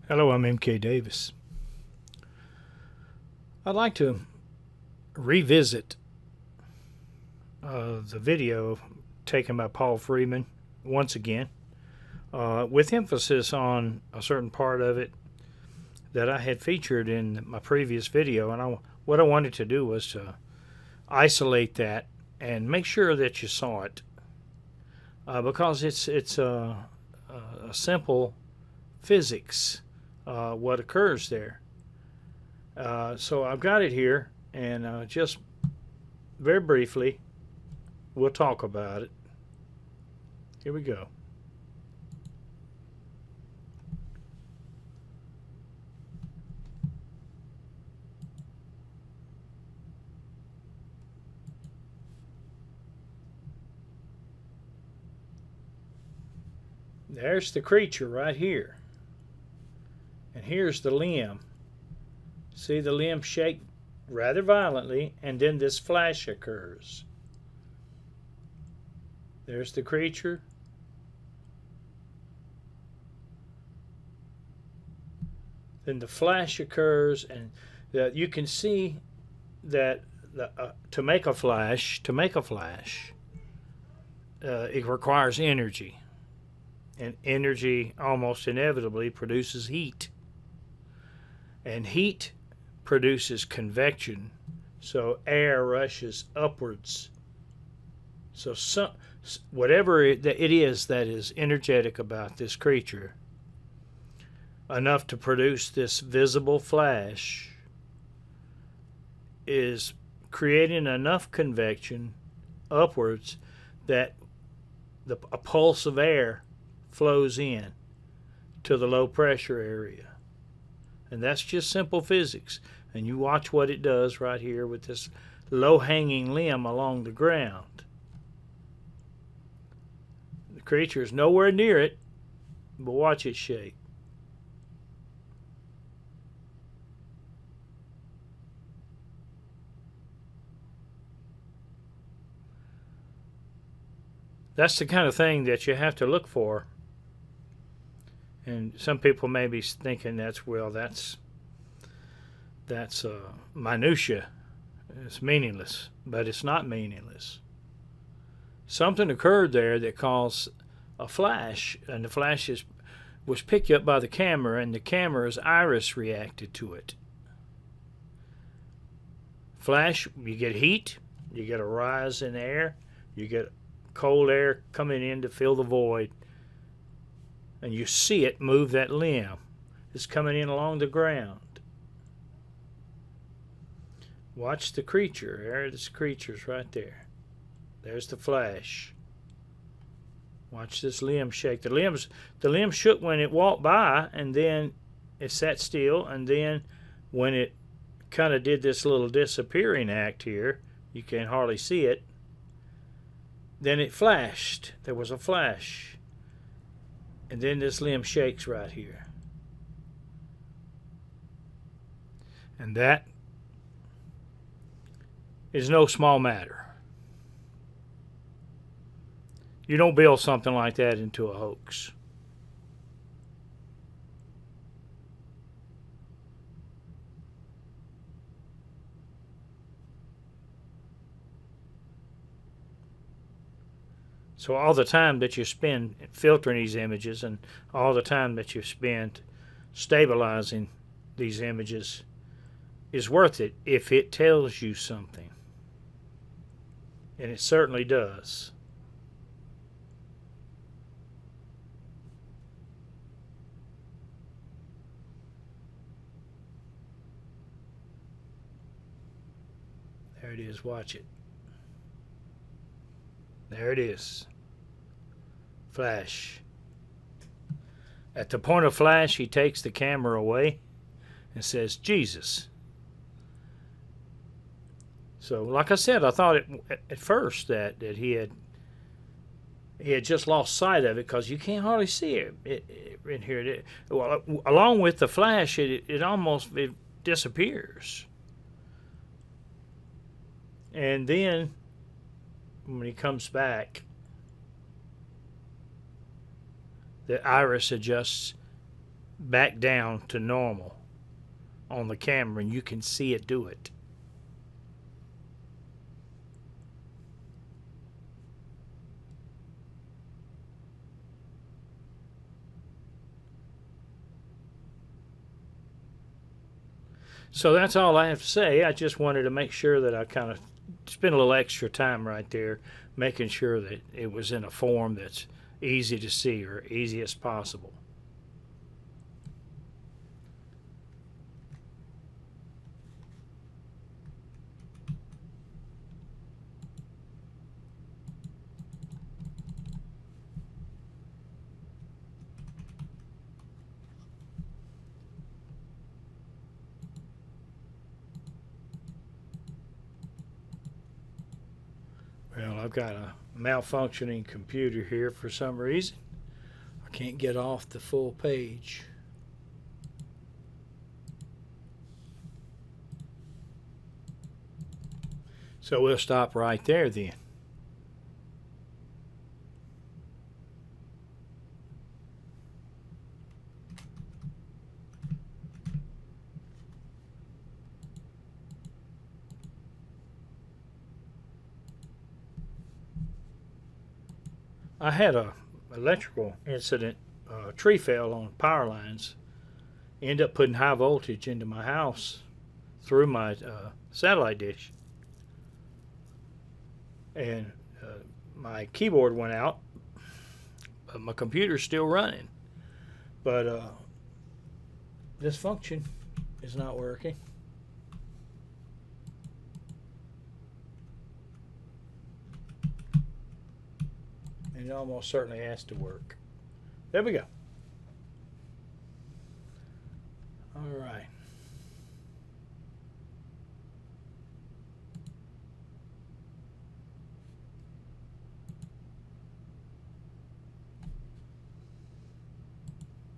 Hello, I'm MK Davis. I'd like to revisit the video taken by Paul Freeman once again, with emphasis on a certain part of it that I had featured in my previous video. And what I wanted to do was to isolate that and make sure that you saw it, because it's a simple physics what occurs there. So I've got it here, and just very briefly, we'll talk about it. Here we go. There's the creature right here. And here's the limb. See the limb shake rather violently, and then this flash occurs. There's the creature. Then the flash occurs, and you can see that to make a flash, it requires energy, and energy almost inevitably produces heat, and heat produces convection, so air rushes upwards. So whatever it is that is energetic about this creature, enough to produce this visible flash, is creating enough convection upwards that a pulse of air flows in to the low pressure area. And that's just simple physics. And you watch what it does right here with this low hanging limb along the ground. The creature is nowhere near it, but watch it shake. That's the kind of thing that you have to look for. And some people may be thinking that's minutia. It's meaningless, but it's not meaningless. Something occurred there that caused a flash, and the flash was picked up by the camera, and the camera's iris reacted to it. Flash, you get heat, you get a rise in air, you get cold air coming in to fill the void, and you see it move that limb. It's coming in along the ground. Watch the creature. There, this creature's right there. There's the flash. Watch this limb shake. The limb shook when it walked by, and then it sat still, and then when it kind of did this little disappearing act here, you can hardly see it, then it flashed. There was a flash. And then this limb shakes right here. And that is no small matter. You don't build something like that into a hoax. So all the time that you spend filtering these images, and all the time that you spend stabilizing these images, is worth it if it tells you something. And it certainly does. There it is. Watch it. There it is. Flash. At the point of flash, he takes the camera away and says, Jesus. So, like I said, I thought at first that he had just lost sight of it, because you can't hardly see it in here. Well, along with the flash, it almost disappears. And then when he comes back, the iris adjusts back down to normal on the camera, and you can see it do it. So that's all I have to say. I just wanted to make sure that I kind of spent a little extra time right there making sure that it was in a form that's easy to see, or easy as possible. Well, I've got a malfunctioning computer here for some reason. I can't get off the full page. So we'll stop right there then. I had a electrical incident. A tree fell on power lines. Ended up putting high voltage into my house through my satellite dish, and my keyboard went out, but my computer's still running. But this function is not working. And it almost certainly has to work. There we go. All right.